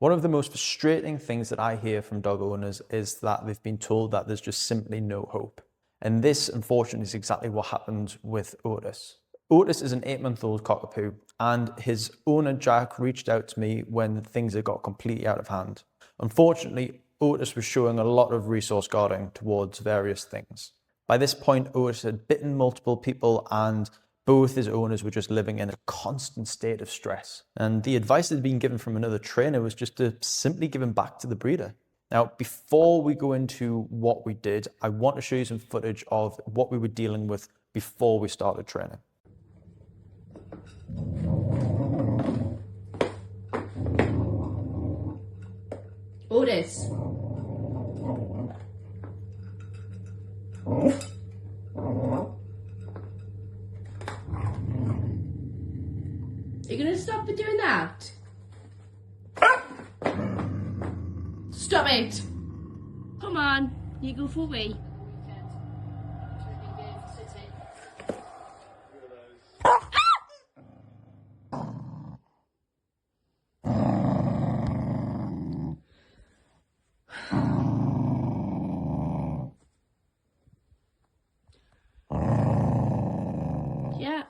One of the most frustrating things that I hear from dog owners is that they've been told that there's just simply no hope. And this, unfortunately, is exactly what happened with Otis. Otis is an 8-month-old cockapoo, and his owner Jack reached out to me when things had got completely out of hand. Unfortunately, Otis was showing a lot of resource guarding towards various things. By this point, Otis had bitten multiple people, and both his owners were just living in a constant state of stress. And the advice that had been given from another trainer was just to simply give him back to the breeder. Now, before we go into what we did, I want to show you some footage of what we were dealing with before we started training. Otis. Are you going to stop doing that? Stop it! Come on, you go for a wee. Yeah.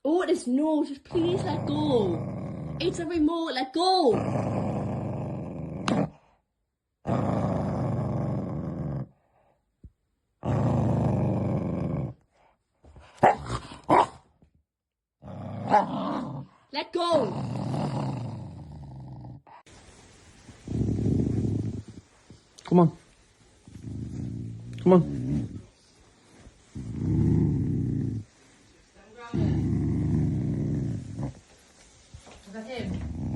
Otis, no, just please let go. It's a remote, let go. Let go. Come on. Come on.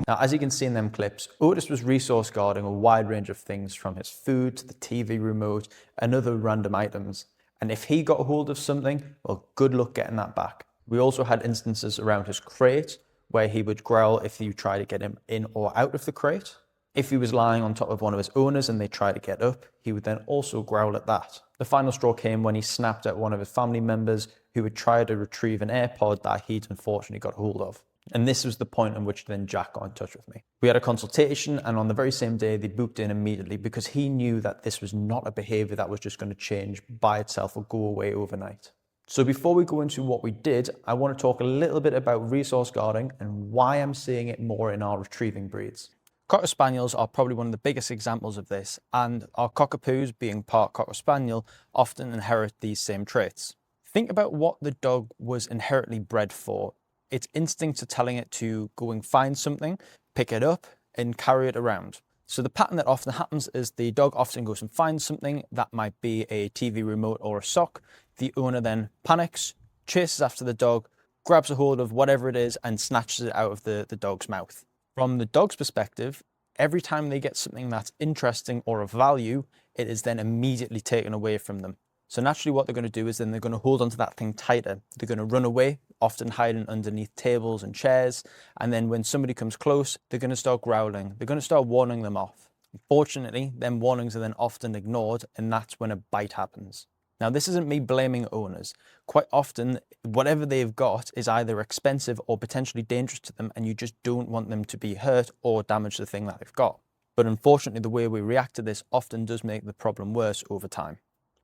Now, as you can see in them clips, Otis was resource guarding a wide range of things, from his food to the TV remote and other random items. And if he got hold of something, well, good luck getting that back. We also had instances around his crate where he would growl if you tried to get him in or out of the crate. If he was lying on top of one of his owners and they tried to get up, he would then also growl at that. The final straw came when he snapped at one of his family members who would try to retrieve an AirPod that he'd unfortunately got hold of. And this was the point in which then Jack got in touch with me. We had a consultation, and on the very same day, they booked in immediately because he knew that this was not a behavior that was just going to change by itself or go away overnight. So before we go into what we did, I want to talk a little bit about resource guarding and why I'm seeing it more in our retrieving breeds. Cocker Spaniels are probably one of the biggest examples of this, and our Cockapoos, being part Cocker Spaniel, often inherit these same traits. Think about what the dog was inherently bred for. Its instincts are telling it to go and find something, pick it up, and carry it around. So the pattern that often happens is the dog often goes and finds something that might be a TV remote or a sock. The owner then panics, chases after the dog, grabs a hold of whatever it is and snatches it out of the dog's mouth. From the dog's perspective, every time they get something that's interesting or of value, it is then immediately taken away from them. So naturally what they're going to do is then they're going to hold onto that thing tighter. They're going to run away, often hiding underneath tables and chairs. And then when somebody comes close, they're going to start growling. They're going to start warning them off. Unfortunately, them warnings are then often ignored, and that's when a bite happens. Now, this isn't me blaming owners. Quite often, whatever they've got is either expensive or potentially dangerous to them, and you just don't want them to be hurt or damage the thing that they've got. But unfortunately, the way we react to this often does make the problem worse over time.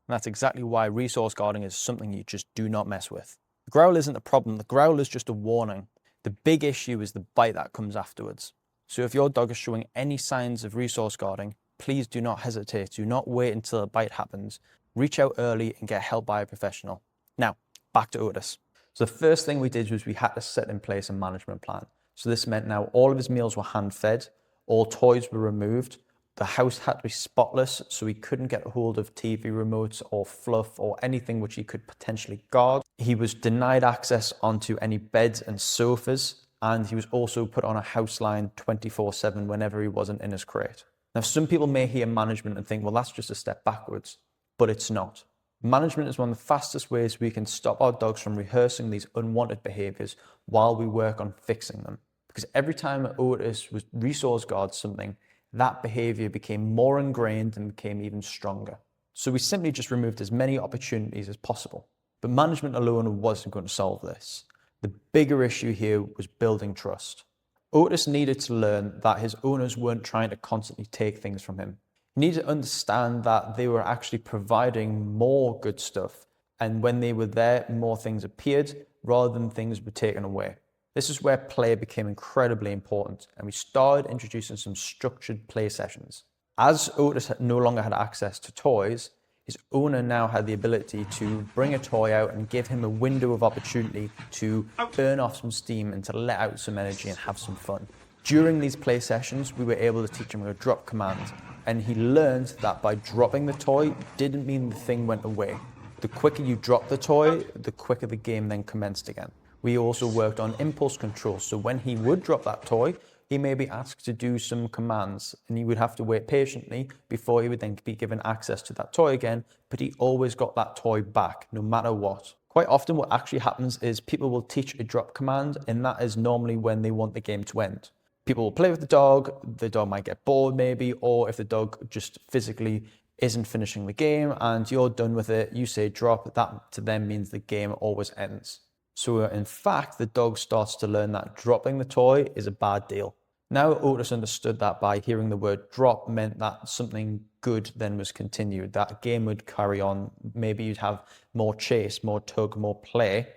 And that's exactly why resource guarding is something you just do not mess with. The growl isn't a problem, the growl is just a warning. The big issue is the bite that comes afterwards. So if your dog is showing any signs of resource guarding, please do not hesitate, do not wait until a bite happens. Reach out early and get help by a professional. Now, back to Otis. So the first thing we did was we had to set in place a management plan. So this meant now all of his meals were hand-fed, all toys were removed, the house had to be spotless, so he couldn't get a hold of TV remotes or fluff or anything which he could potentially guard. He was denied access onto any beds and sofas, and he was also put on a house line 24/7 whenever he wasn't in his crate. Now, some people may hear management and think, well, that's just a step backwards, but it's not. Management is one of the fastest ways we can stop our dogs from rehearsing these unwanted behaviors while we work on fixing them. Because every time Otis was resource guard something, that behavior became more ingrained and became even stronger. So we simply just removed as many opportunities as possible. But management alone wasn't going to solve this. The bigger issue here was building trust. Otis needed to learn that his owners weren't trying to constantly take things from him. He needed to understand that they were actually providing more good stuff, and when they were there, more things appeared rather than things were taken away. This is where play became incredibly important, and we started introducing some structured play sessions. As Otis no longer had access to toys, his owner now had the ability to bring a toy out and give him a window of opportunity to burn off some steam and to let out some energy and have some fun. During these play sessions, we were able to teach him a drop command, and he learned that by dropping the toy didn't mean the thing went away. The quicker you drop the toy, the quicker the game then commenced again. We also worked on impulse control, so when he would drop that toy, he may be asked to do some commands, and he would have to wait patiently before he would then be given access to that toy again, but he always got that toy back, no matter what. Quite often what actually happens is people will teach a drop command, and that is normally when they want the game to end. People will play with the dog might get bored maybe, or if the dog just physically isn't finishing the game and you're done with it, you say drop, that to them means the game always ends. So in fact, the dog starts to learn that dropping the toy is a bad deal. Now Otis understood that by hearing the word drop meant that something good then was continued, that game would carry on, maybe you'd have more chase, more tug, more play.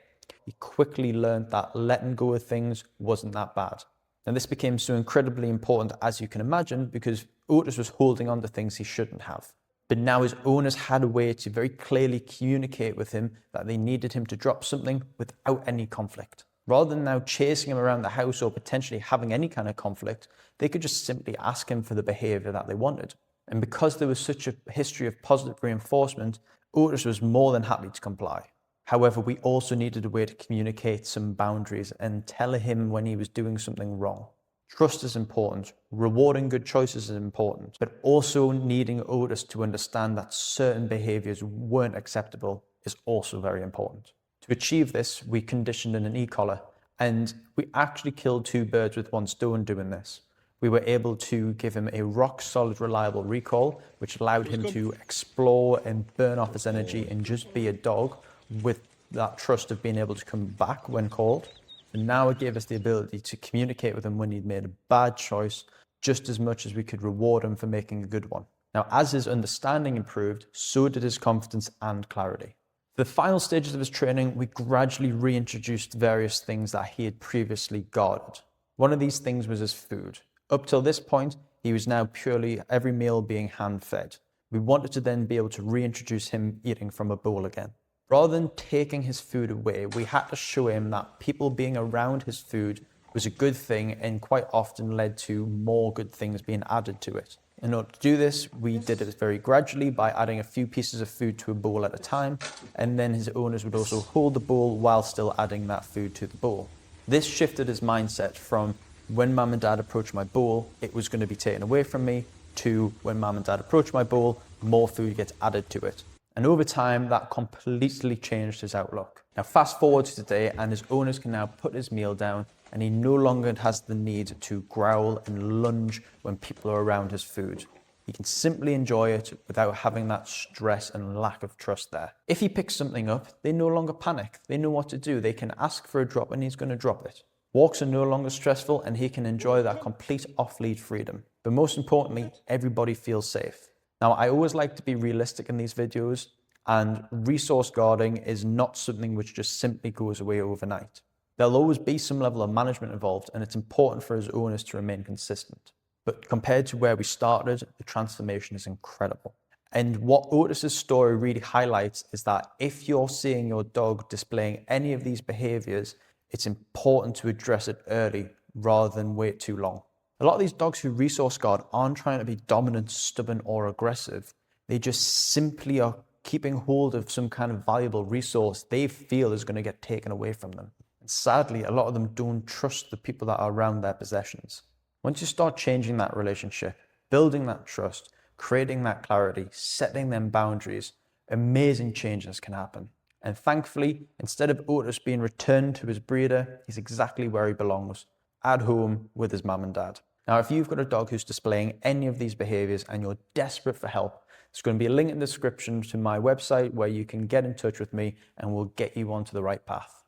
He quickly learned that letting go of things wasn't that bad. And this became so incredibly important, as you can imagine, because Otis was holding on to things he shouldn't have. But now his owners had a way to very clearly communicate with him that they needed him to drop something without any conflict. Rather than now chasing him around the house or potentially having any kind of conflict, they could just simply ask him for the behavior that they wanted. And because there was such a history of positive reinforcement, Otis was more than happy to comply. However, we also needed a way to communicate some boundaries and tell him when he was doing something wrong. Trust is important, rewarding good choices is important, but also needing Otis to understand that certain behaviors weren't acceptable is also very important. To achieve this, we conditioned in an e-collar, and we actually killed two birds with one stone doing this. We were able to give him a rock-solid, reliable recall, which allowed him to explore and burn off his energy and just be a dog with that trust of being able to come back when called. And now it gave us the ability to communicate with him when he'd made a bad choice, just as much as we could reward him for making a good one. Now, as his understanding improved, so did his confidence and clarity. For the final stages of his training, we gradually reintroduced various things that he had previously guarded. One of these things was his food. Up till this point, he was now purely every meal being hand-fed. We wanted to then be able to reintroduce him eating from a bowl again. Rather than taking his food away, we had to show him that people being around his food was a good thing and quite often led to more good things being added to it. In order to do this, we did it very gradually by adding a few pieces of food to a bowl at a time, and then his owners would also hold the bowl while still adding that food to the bowl. This shifted his mindset from when mum and dad approached my bowl, it was going to be taken away from me, to when mum and dad approached my bowl, more food gets added to it. And over time, that completely changed his outlook. Now, fast forward to today, and his owners can now put his meal down, and he no longer has the need to growl and lunge when people are around his food. He can simply enjoy it without having that stress and lack of trust there. If he picks something up, they no longer panic. They know what to do. They can ask for a drop, and he's going to drop it. Walks are no longer stressful, and he can enjoy that complete off-lead freedom. But most importantly, everybody feels safe. Now, I always like to be realistic in these videos, and resource guarding is not something which just simply goes away overnight. There'll always be some level of management involved, and it's important for his owners to remain consistent. But compared to where we started, the transformation is incredible. And what Otis's story really highlights is that if you're seeing your dog displaying any of these behaviors, it's important to address it early rather than wait too long. A lot of these dogs who resource guard aren't trying to be dominant, stubborn, or aggressive. They just simply are keeping hold of some kind of valuable resource they feel is going to get taken away from them. And sadly, a lot of them don't trust the people that are around their possessions. Once you start changing that relationship, building that trust, creating that clarity, setting them boundaries, amazing changes can happen. And thankfully, instead of Otis being returned to his breeder, he's exactly where he belongs, at home with his mum and dad. Now, if you've got a dog who's displaying any of these behaviors and you're desperate for help, there's going to be a link in the description to my website where you can get in touch with me and we'll get you onto the right path.